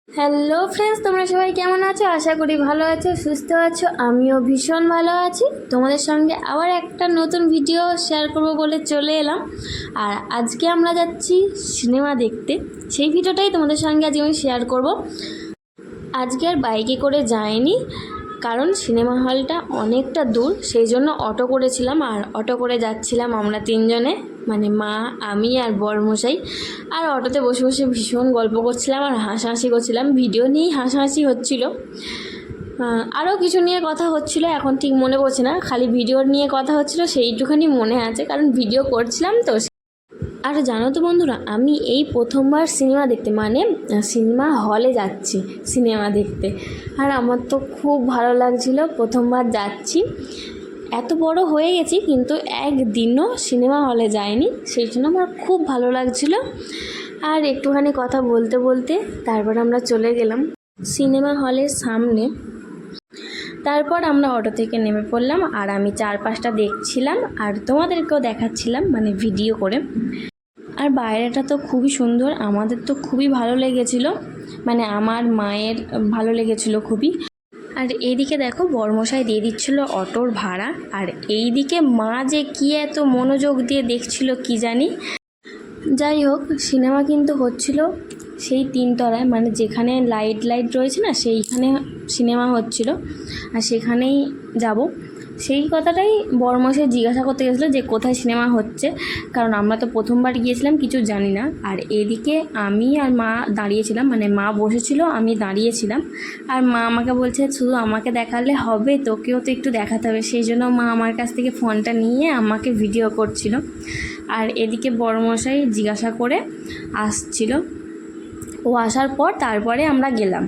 Hello friends, তোমরা সবাই কেমন আছো? আশা করি ভালো আছো, সুস্থ আছো। আমিও ভীষণ ভালো আছি। তোমাদের সঙ্গে আবার একটা নতুন ভিডিও শেয়ার করব বলে চলে এলাম। আর আজকে আমরা যাচ্ছি সিনেমা দেখতে, সেই ভিডিওটাই তোমাদের সঙ্গে আজকে আমি শেয়ার করব। আজকে আর বাইকে করে যাইনি, কারণ সিনেমা হলটা অনেকটা দূর, সেই জন্য অটো করেছিলাম। আর অটো করে যাচ্ছিলাম আমরা তিনজনে, মানে মা, আমি আর বরমশাই। আর অটোতে বসে বসে ভীষণ গল্প করছিলাম আর হাসাহাসি করছিলাম। ভিডিও নিয়েই হাসাহাসি হচ্ছিল, আরও কিছু নিয়ে কথা হচ্ছিল, এখন ঠিক মনে পড়ছে না। খালি ভিডিওর নিয়ে কথা হচ্ছিল, সেইটুখানি মনে আছে, কারণ ভিডিও করছিলাম তো। আর জানো তো বন্ধুরা, আমি এই প্রথমবার সিনেমা দেখতে, মানে সিনেমা হলে যাচ্ছি সিনেমা দেখতে। আর আমার তো খুব ভালো লাগছিল, প্রথমবার যাচ্ছি। এত বড় হয়ে গেছি কিন্তু একদিনও সিনেমা হলে যাইনি, সেই জন্য আমার খুব ভালো লাগছিল। আর একটুখানি কথা বলতে বলতে তারপর আমরা চলে গেলাম সিনেমা হলের সামনে। তারপর আমরা অটো থেকে নেমে পড়লাম, আর আমি চারপাশটা দেখছিলাম আর তোমাদেরকেও দেখাচ্ছিলাম, মানে ভিডিও করে। আর বাইরেটা তো খুবই সুন্দর, আমাদের তো খুবই ভালো লেগেছিল, মানে আমার মায়ের ভালো লেগেছিল খুবই। আর এইদিকে দেখো বরমশাই দিয়ে দিচ্ছিল অটোর ভাড়া, আর এইদিকে মা যে কি এত মনোযোগ দিয়ে দেখছিল কি জানি। যাই হোক, সিনেমা কিন্তু হচ্ছিল সেই তিনতলায়, মানে যেখানে লাইট রয়েছে না, সেইখানে সিনেমা হচ্ছিল। আর সেখানেই যাব, সেই কথাটাই বড়মশাই জিজ্ঞাসা করতে গেছিলো যে কোথায় সিনেমা হচ্ছে, কারণ আমরা তো প্রথমবার গিয়েছিলাম, কিছু জানি না। আর এদিকে আমি আর মা দাঁড়িয়েছিলাম, মানে মা বসেছিল, আমি দাঁড়িয়েছিলাম। আর মা আমাকে বলছে শুধু আমাকে দেখালে হবে, তোকেও তো একটু দেখাতে হবে। সেই জন্য মা আমার কাছ থেকে ফোনটা নিয়ে আমাকে ভিডিও করছিল। আর এদিকে বড়মশাই জিজ্ঞাসা করে আসছিল, ও আসার পর তারপরে আমরা গেলাম।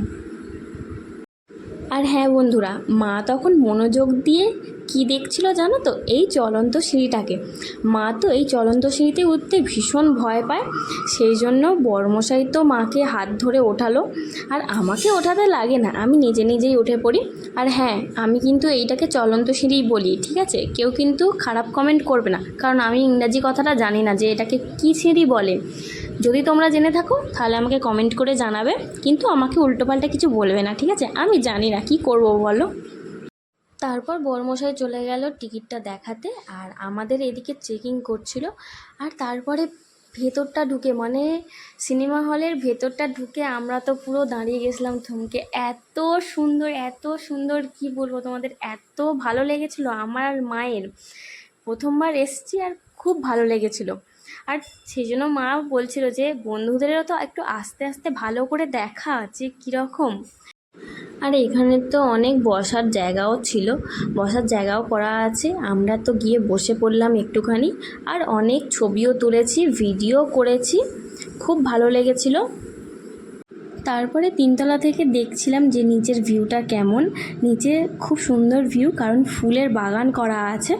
আর হ্যাঁ বন্ধুরা, মা তখন মনোযোগ দিয়ে কি দেখছিল জানো তো, এই চলন্ত সিঁড়িটাকে। মা তো এই চলন্ত সিঁড়িতে উঠতে ভীষণ ভয় পায়, সেই জন্য বড়মশাই তো মাকে হাত ধরে ওঠালো। আর আমাকে ওঠাতে লাগে না, আমি নিজেই উঠে পড়ি। আর হ্যাঁ, আমি কিন্তু এইটাকে চলন্ত সিঁড়ি বলি, ঠিক আছে? কেউ কিন্তু খারাপ কমেন্ট করবে না, কারণ আমি ইংরাজি কথাটা জানি না যে এটাকে কী সিঁড়ি বলে। যদি তোমরা জেনে থাকো তাহলে আমাকে কমেন্ট করে জানাবে, কিন্তু আমাকে উল্টোপাল্টা কিছু বলবে না, ঠিক আছে? আমি জানি না, কি করব বলো। তারপর বরমশাই চলে গেল টিকিটটা দেখাতে, আর আমাদের এদিকে চেকিং করছিল। আর তারপরে ভেতরটা ঢুকে, মানে সিনেমা হলের ভেতরটা ঢুকে আমরা তো পুরো দাঁড়িয়ে গেছিলাম থমকে। এত সুন্দর, এত সুন্দর, কি বলবো তোমাদের, এত ভালো লেগেছিল। আমার আর মায়ের প্রথমবার এসছি, আর খুব ভালো লেগেছিল। আর সেই জন্য মা বলছিল যে বন্ধুদেরও তো একটু আস্তে আস্তে ভালো করে দেখা যে কীরকম। আর এখানে তো অনেক বসার জায়গাও ছিল, বসার জায়গাও করা আছে। আমরা তো গিয়ে বসে পড়লাম একটুখানি, আর অনেক ছবিও তুলেছি, ভিডিও করেছি, খুব ভালো লেগেছিল। তারপরে তিনতলা থেকে দেখছিলাম যে নিচের ভিউটা কেমন। নিচে খুব সুন্দর ভিউ, কারণ ফুলের বাগান করা আছে।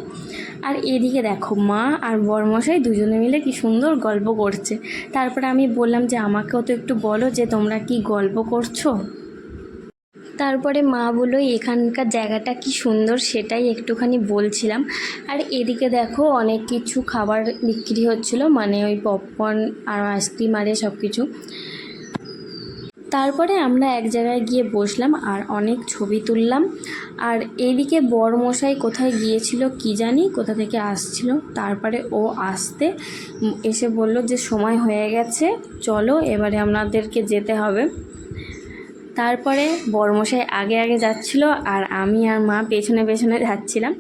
আর এদিকে দেখো মা আর বরমশাই দুজনে মিলে কি সুন্দর গল্প করছে। তারপরে আমি বললাম যে আমাকেও তো একটু বলো যে তোমরা কি গল্প করছো। তারপরে মা বললো এখানকার জায়গাটা কি সুন্দর, সেটাই একটুখানি বলছিলাম। আর এদিকে দেখো অনেক কিছু খাবার বিক্রি হচ্ছিল, মানে ওই পপকর্ন আর আইসক্রিম আর সব কিছু। তারপরে আমরা এক জায়গায় গিয়ে বসলাম আর অনেক ছবি তুললাম। আর এইদিকে বরমশাই কোথায় গিয়েছিল কি জানি, কোথা থেকে আসছিল। তারপরে ও আসতে এসে বলল যে সময় হয়ে গেছে, চলো এবারে আপনাদেরকে যেতে হবে। তারপরে বরমশাই আগে আগে যাচ্ছিল, আর আমি আর মা পেছনে পেছনে যাচ্ছিলাম।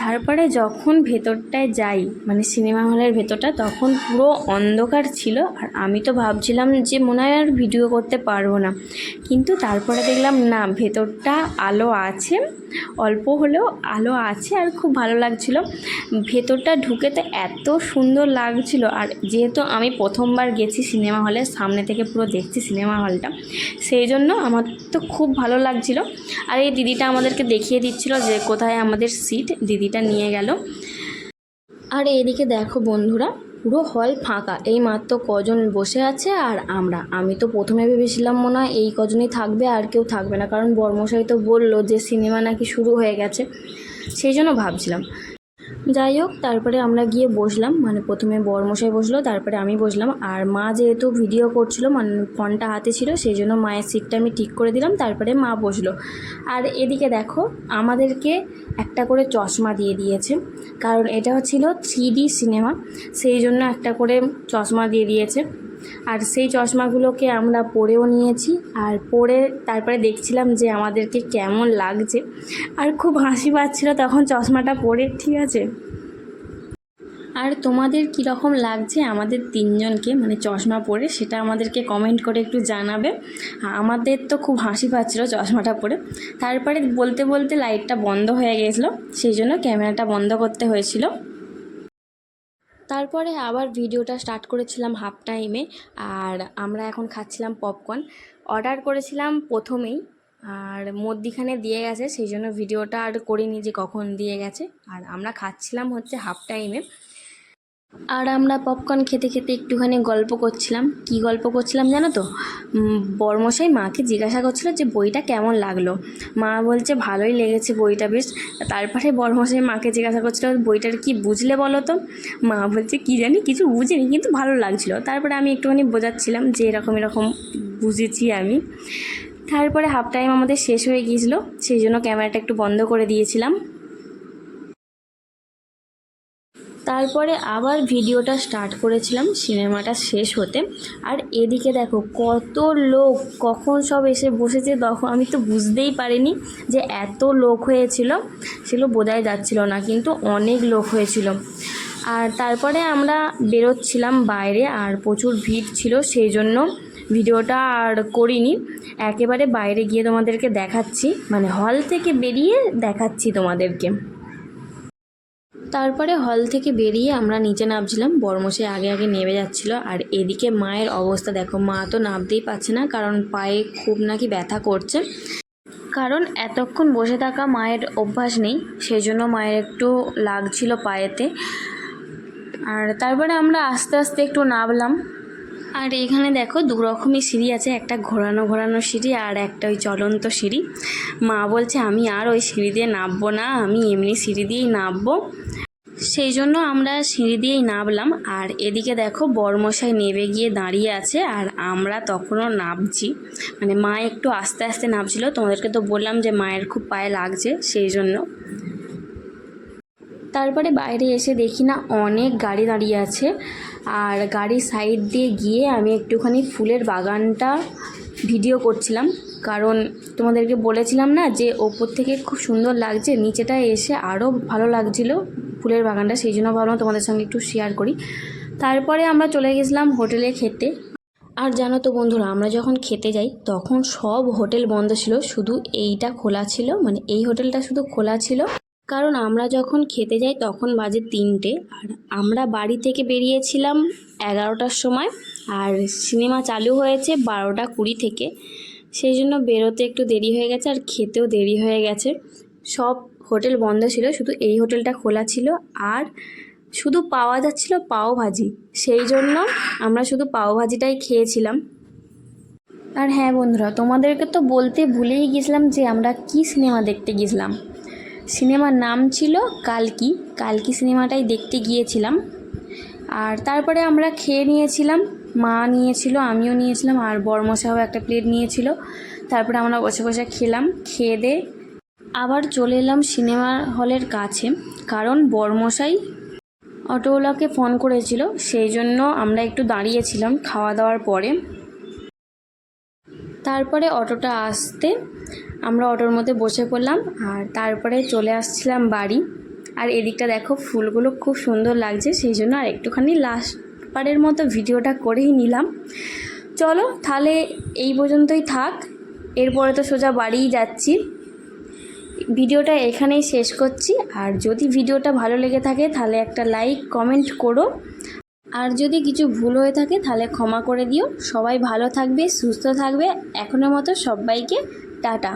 তারপরে যখন ভেতরটায় যাই, মানে সিনেমা হলের ভেতরটা, তখন পুরো অন্ধকার ছিল। আর আমি তো ভাবছিলাম যে মনে হয় আর ভিডিও করতে পারবো না, কিন্তু তারপরে দেখলাম না, ভেতরটা আলো আছে, অল্প হলেও আলো আছে, আর খুব ভালো লাগছিল। ভেতরটা ঢুকে তো এত সুন্দর লাগছিল। আর যেহেতু আমি প্রথমবার গেছি সিনেমা হলে, সামনে থেকে পুরো দেখছি সিনেমা হলটা, সেই জন্য আমার তো খুব ভালো লাগছিল। আর এই দিদিটা আমাদেরকে দেখিয়ে দিচ্ছিল যে কোথায় আমাদের সিট, দিদিটা নিয়ে গেল। আর এদিকে দেখো বন্ধুরা, পুরো হল ফাঁকা, এই মাত্র কজন বসে আছে। আর আমি তো প্রথমে ভেবেছিলাম মনে হয় এই কজনই থাকবে, আর কেউ থাকবে না, কারণ বরমশাই তো বললো যে সিনেমা নাকি শুরু হয়ে গেছে, সেই জন্য ভাবছিলাম। যাই হোক, তারপরে আমরা গিয়ে বসলাম, মানে প্রথমে বরমশাই বসলো, তারপরে আমি বসলাম। আর মা যেহেতু ভিডিও করছিল, মানে ফোনটা হাতে ছিল, সেই জন্য মায়ের সিটটা আমি ঠিক করে দিলাম, তারপরে মা বসলো। আর এদিকে দেখো, আমাদেরকে একটা করে চশমা দিয়ে দিয়েছে, কারণ এটা হচ্ছিল 3D সিনেমা, সেই জন্য একটা করে চশমা দিয়ে দিয়েছে। আর সেই চশমাগুলোকে আমরা পরেও নিয়েছি, আর পরে তারপরে দেখছিলাম যে আমাদেরকে কেমন লাগছে, আর খুব হাসি পাচ্ছিল তখন চশমাটা পরে, ঠিক আছে। আর তোমাদের কীরকম লাগছে আমাদের তিনজনকে, মানে চশমা পরে, সেটা আমাদেরকে কমেন্ট করে একটু জানাবে। আমাদের তো খুব হাসি পাচ্ছিলো চশমাটা পরে। তারপরে বলতে বলতে লাইটটা বন্ধ হয়ে গেছিলো, সেই জন্য ক্যামেরাটা বন্ধ করতে হয়েছিল। তারপরে আবার ভিডিওটা স্টার্ট করেছিলাম হাফ টাইমে। আর আমরা এখন খাচ্ছিলাম পপকর্ন। অর্ডার করেছিলাম প্রথমেই, আর মধ্যিখানে দিয়ে গেছে, সেই জন্য ভিডিওটা আর করিনি যে কখন দিয়ে গেছে। আর আমরা খাচ্ছিলাম হচ্ছে হাফ টাইমে। আর আমরা পপকর্ন খেতে খেতে একটুখানি গল্প করছিলাম। কি গল্প করছিলাম জানো তো? বরমশাই মাকে জিজ্ঞাসা করছিল যে বইটা কেমন লাগলো। মা বলছে ভালোই লেগেছে বইটা বেশ। তারপরে বরমশাই মাকে জিজ্ঞাসা করছিল বইটার কি বুঝলে বলো তো? মা বলছে কি জানি, কিছু বুঝিনি, কিন্তু ভালো লাগছিলো। তারপরে আমি একটুখানি বোঝাচ্ছিলাম যে এরকম এরকম বুঝেছি আমি। তারপরে হাফ টাইম আমাদের শেষ হয়ে গিয়েছিলো, সেই জন্য ক্যামেরাটা একটু বন্ধ করে দিয়েছিলাম। তারপরে আবার ভিডিওটা স্টার্ট করেছিলাম সিনেমাটা শেষ হতে। আর এদিকে দেখো কত লোক কখন সব এসে বসেছে, তখন আমি তো বুঝতেই পারিনি যে এত লোক হয়েছিল, সেগুলো বোঝাই যাচ্ছিল না, কিন্তু অনেক লোক হয়েছিল। আর তারপরে আমরা বেরোচ্ছিলাম বাইরে, আর প্রচুর ভিড় ছিল, সেই জন্য ভিডিওটা আর করিনি। একেবারে বাইরে গিয়ে তোমাদেরকে দেখাচ্ছি, মানে হল থেকে বেরিয়ে দেখাচ্ছি তোমাদেরকে। তারপরে হল থেকে বেরিয়ে আমরা নিচে নামছিলাম, বরমশাই আগে আগে নেমে যাচ্ছিলো। আর এদিকে মায়ের অবস্থা দেখো, মা তো নামতেই পারছে না, কারণ পায়ে খুব নাকি ব্যথা করছে। কারণ এতক্ষণ বসে থাকা মায়ের অভ্যাস নেই, সেই জন্য মায়ের একটু লাগছিল পায়েতে। আর তারপরে আমরা আস্তে আস্তে একটু নামলাম। আর এখানে দেখো দু রকমের সিঁড়ি আছে, একটা ঘোরানো ঘোরানো সিঁড়ি আর একটা ওই চলন্ত সিঁড়ি। মা বলছে আমি আর ওই সিঁড়ি দিয়ে নামবো না, আমি এমনি সিঁড়ি দিয়েই নামবো, সেই জন্য আমরা সিঁড়ি দিয়েই নামলাম। আর এদিকে দেখো বরমশাই নেমে গিয়ে দাঁড়িয়ে আছে, আর আমরা তখনও নামছি, মানে মা একটু আস্তে আস্তে নামছিল। তোমাদেরকে তো বললাম যে মায়ের খুব পায়ে লাগছে, সেই জন্য। তারপরে বাইরে এসে দেখি না অনেক গাড়ি দাঁড়িয়ে আছে, আর গাড়ির সাইড দিয়ে গিয়ে আমি একটুখানি ফুলের বাগানটা ভিডিও করছিলাম, কারণ তোমাদেরকে বলেছিলাম না যে ওপর থেকে খুব সুন্দর লাগছে, নিচেটা এসে আরও ভালো লাগছিলো ফুলের বাগানটা, সেই জন্য ভাবলাম তোমাদের সঙ্গে একটু শেয়ার করি। তারপরে আমরা চলে গেছিলাম হোটেলে খেতে। আর জানো তো বন্ধুরা, আমরা যখন খেতে যাই তখন সব হোটেল বন্ধ ছিল, শুধু এইটা খোলা ছিল, মানে এই হোটেলটা শুধু খোলা ছিল। কারণ আমরা যখন খেতে যাই তখন বাজে 3টে, আর আমরা বাড়ি থেকে বেরিয়েছিলাম 11টার সময়, আর সিনেমা চালু হয়েছে 12টা 20 থেকে, সেই জন্য বেরোতে একটু দেরি হয়ে গেছে, আর খেতেও দেরি হয়ে গেছে। সব হোটেল বন্ধ ছিল, শুধু এই হোটেলটা খোলা ছিল, আর শুধু পাওয়া যাচ্ছিল পাও ভাজি, সেই জন্য আমরা শুধু পাও ভাজিটাই খেয়েছিলাম। আর হ্যাঁ বন্ধুরা, তোমাদেরকে তো বলতে ভুলেই গেছিলাম যে আমরা কি সিনেমা দেখতে গেছিলাম। সিনেমার নাম ছিল কালকি, কালকি সিনেমাটাই দেখতে গিয়েছিলাম। আর তারপরে আমরা খেয়ে নিয়েছিলাম, মা নিয়েছিল, আমিও নিয়েছিলাম, আর বরমশাও একটা প্লেট নিয়েছিল। তারপরে আমরা বসে বসে খেলাম, খেয়ে দিয়ে আবার চলে এলাম সিনেমা হলের কাছে, কারণ বরমশাই অটোওয়ালাকে ফোন করেছিল, সেই জন্য আমরা একটু দাঁড়িয়েছিলাম খাওয়া দাওয়ার পরে। তারপরে অটোটা আসতে আমরা অটোর মধ্যে বসে পড়লাম, আর তারপরে চলে আসছিলাম বাড়ি। আর এদিকটা দেখো ফুলগুলো খুব সুন্দর লাগছে, সেই জন্য আর একটুখানি লাস্টবারের মতো ভিডিওটা করেই নিলাম। চলো তাহলে এই পর্যন্তই থাক, এরপরে তো সোজা বাড়িই যাচ্ছি। ভিডিওটা এখানেই শেষ করছি। আর যদি ভিডিওটা ভালো লেগে থাকে তাহলে একটা লাইক কমেন্ট করো, আর যদি কিছু ভুল হয়ে থাকে তাহলে ক্ষমা করে দিও। সবাই ভালো থাকবে, সুস্থ থাকবে। এখনের মতো সবাইকে টাটা।